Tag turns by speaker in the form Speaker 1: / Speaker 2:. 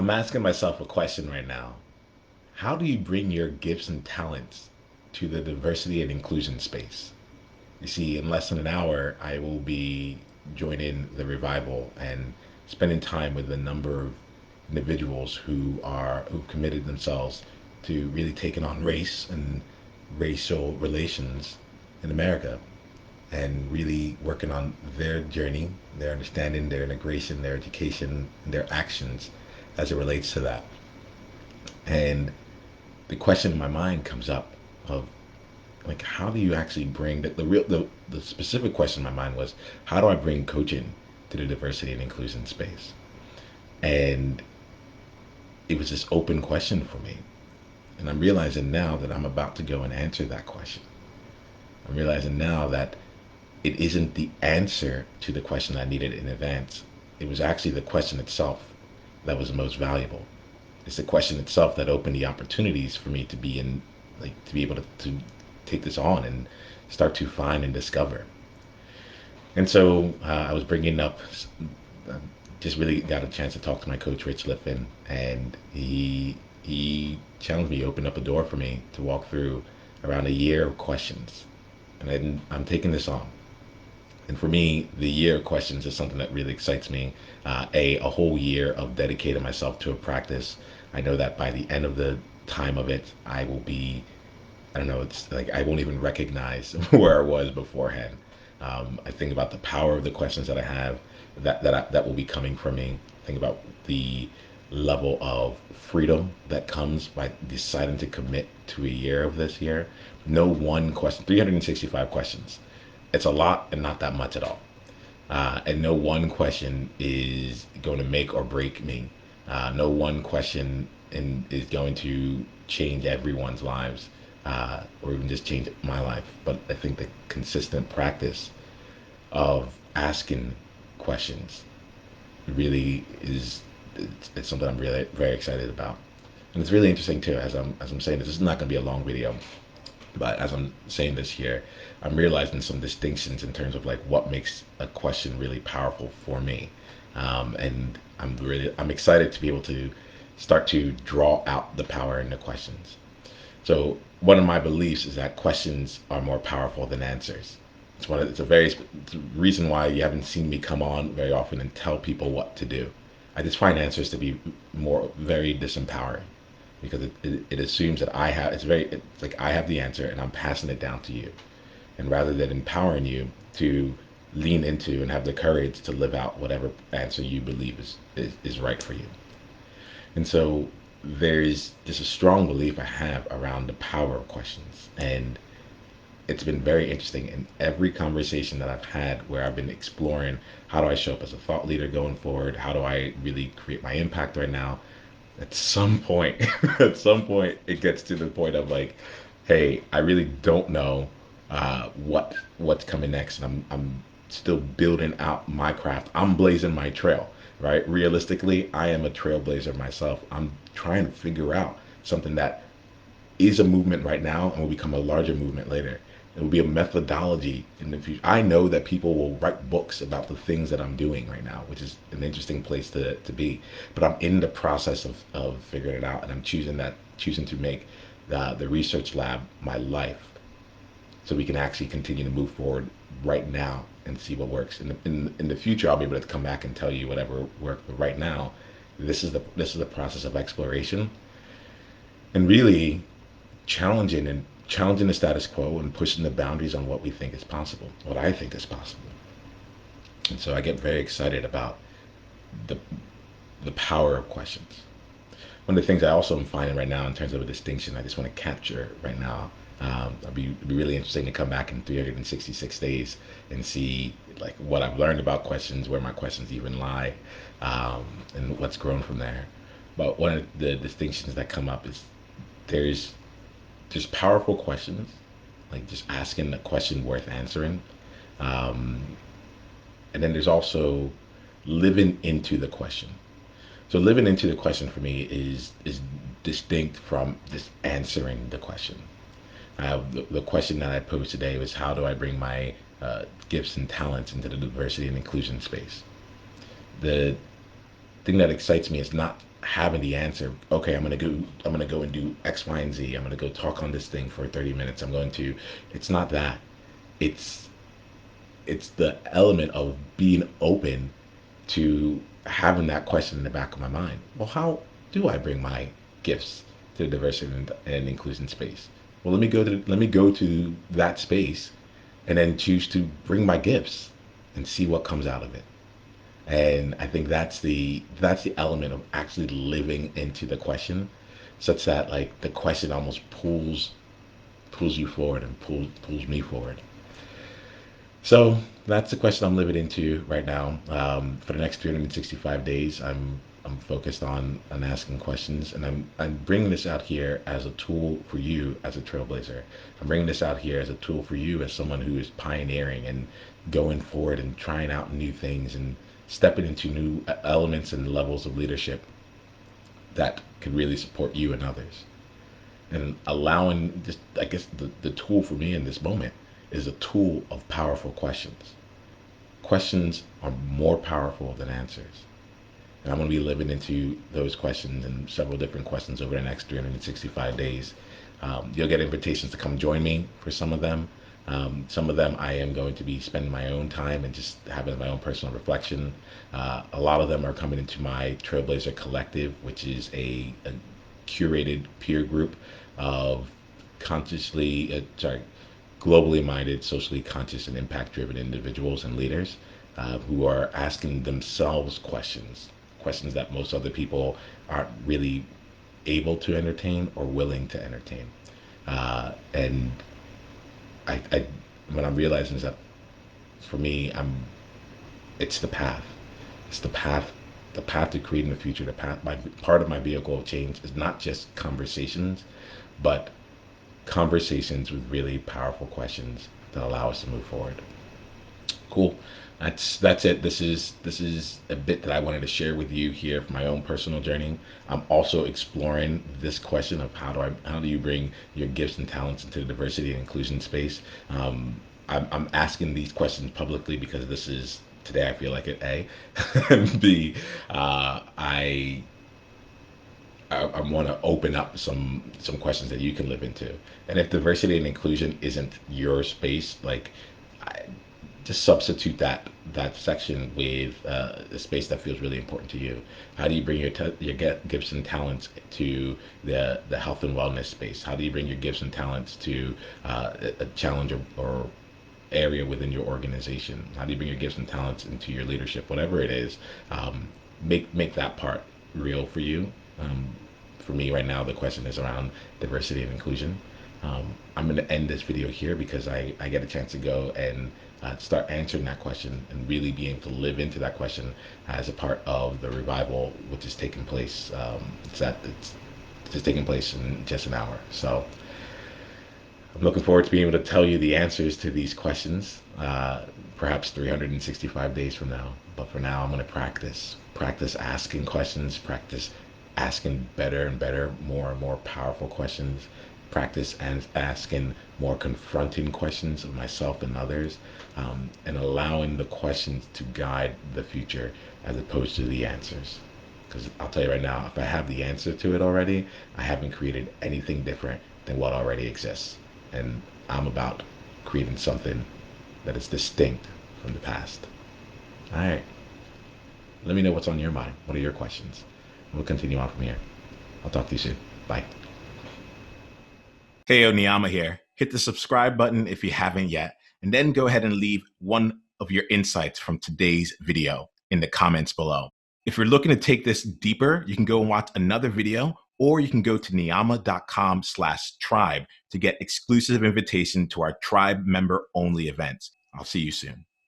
Speaker 1: I'm asking myself a question right now. How do you bring your gifts and talents to the diversity and inclusion space? You see, in less than an hour, I will be joining the revival and spending time with a number of individuals who've committed themselves to really taking on race and racial relations in America and really working on their journey, their understanding, their integration, their education, and their actions as it relates to that. And the question in my mind comes up of like, how do you actually bring the specific question in my mind was, how do I bring coaching to the diversity and inclusion space? And it was this open question for me. And I'm realizing now that I'm about to go and answer that question. I'm realizing now that it isn't the answer to the question I needed in advance. It was actually the question itself that was the most valuable. It's the question itself that opened the opportunities for me to be in, like, to be able to take this on and start to find and discover. And so I was bringing up, just really got a chance to talk to my coach, Rich Liffin, and he challenged me, opened up a door for me to walk through around a year of questions. And I'm taking this on. And for me, the year of questions is something that really excites me. A whole year of dedicating myself to a practice. I know that by the end of the time of it, I will be, I don't know, it's like I won't even recognize where I was beforehand. I think about the power of the questions that I have that will be coming from me. Think about the level of freedom that comes by deciding to commit to a year of this year. No one question, 365 questions. It's a lot and not that much at all. And no one question is going to make or break me. No one question is going to change everyone's lives, or even just change my life. But I think the consistent practice of asking questions really is, it's something I'm really very excited about. And it's really interesting too, as I'm saying this is not going to be a long video, but as I'm saying this here, I'm realizing some distinctions in terms of like what makes a question really powerful for me. And I'm excited to be able to start to draw out the power in the questions. So one of my beliefs is that questions are more powerful than answers. It's a reason why you haven't seen me come on very often and tell people what to do. I just find answers to be very disempowering because it assumes that it's like I have the answer and I'm passing it down to you. And rather than empowering you to lean into and have the courage to live out whatever answer you believe is right for you. And so there's just a strong belief I have around the power of questions. And it's been very interesting in every conversation that I've had where I've been exploring how do I show up as a thought leader going forward? How do I really create my impact right now? At some point, at some point, it gets to the point of like, hey, I really don't know what's coming next, and I'm still building out my craft. I'm blazing my trail, right? Realistically, I am a trailblazer myself. I'm trying to figure out something that is a movement right now and will become a larger movement later. It will be a methodology in the future. I know that people will write books about the things that I'm doing right now, which is an interesting place to be. But I'm in the process of figuring it out, and I'm choosing to make the research lab my life, so we can actually continue to move forward right now and see what works. In the future, I'll be able to come back and tell you whatever worked. But right now, this is the process of exploration and really challenging the status quo and pushing the boundaries on what we think is possible, what I think is possible. And so I get very excited about the the power of questions. One of the things I also am finding right now in terms of a distinction, I just want to capture right now. It'd be really interesting to come back in 366 days and see like what I've learned about questions, where my questions even lie, and what's grown from there. But one of the distinctions that come up is there's just powerful questions, like just asking a question worth answering. Um, and then there's also living into the question. So living into the question for me is distinct from just answering the question. The question that I posed today was how do I bring my gifts and talents into the diversity and inclusion space? The thing that excites me is not having the answer. Okay, I'm gonna go and do X, Y, and Z. I'm gonna go talk on this thing for 30 minutes. I'm going to. It's not that. It's it's the element of being open to having that question in the back of my mind. Well, how do I bring my gifts to the diversity and inclusion space? Well, let me go to that space and then choose to bring my gifts and see what comes out of it. And I think that's the element of actually living into the question, such that like the question almost pulls you forward and pulls me forward. So that's the question I'm living into right now. For the next 365 days, I'm focused on asking questions, and I'm bringing this out here as a tool for you as a trailblazer. I'm bringing this out here as a tool for you as someone who is pioneering and going forward and trying out new things and stepping into new elements and levels of leadership that could really support you and others. And allowing just, I guess the tool for me in this moment is a tool of powerful questions. Questions are more powerful than answers. And I'm going to be living into those questions and several different questions over the next 365 days. You'll get invitations to come join me for some of them. Some of them I am going to be spending my own time and just having my own personal reflection. A lot of them are coming into my Trailblazer Collective, which is a curated peer group of globally minded, socially conscious, and impact driven individuals and leaders who are asking themselves questions that most other people aren't really able to entertain or willing to entertain. And I what I'm realizing is that for me, it's the path. It's the path to creating the future. The path. My part of my vehicle of change is not just conversations, but conversations with really powerful questions that allow us to move forward. Cool. That's it. This is a bit that I wanted to share with you here for my own personal journey. I'm also exploring this question of how do you bring your gifts and talents into the diversity and inclusion space. I'm asking these questions publicly because this is today I feel like it. A, and B, I want to open up some questions that you can live into. And if diversity and inclusion isn't your space, like I, just substitute that section with a space that feels really important to you. How do you bring your gifts and talents to the health and wellness space? How do you bring your gifts and talents to a challenge or area within your organization? How do you bring your gifts and talents into your leadership? Whatever it is, make that part real for you. For me right now, the question is around diversity and inclusion. I'm going to end this video here because I get a chance to go and start answering that question and really be able to live into that question as a part of the revival, which is taking place. It's taking place in just an hour. So I'm looking forward to being able to tell you the answers to these questions, perhaps 365 days from now. But for now, I'm going to practice asking questions, practice asking better and better, more and more powerful questions, practice and asking more confronting questions of myself and others, and allowing the questions to guide the future as opposed to the answers. Because I'll tell you right now, if I have the answer to it already, I haven't created anything different than what already exists. And I'm about creating something that is distinct from the past. All right. Let me know what's on your mind. What are your questions? We'll continue on from here. I'll talk to you soon. Bye. Hey, Niiamah here. Hit the subscribe button if you haven't yet, and then go ahead and leave one of your insights from today's video in the comments below. If you're looking to take this deeper, you can go and watch another video, or you can go to niiamah.com/tribe to get exclusive invitation to our tribe member only events. I'll see you soon.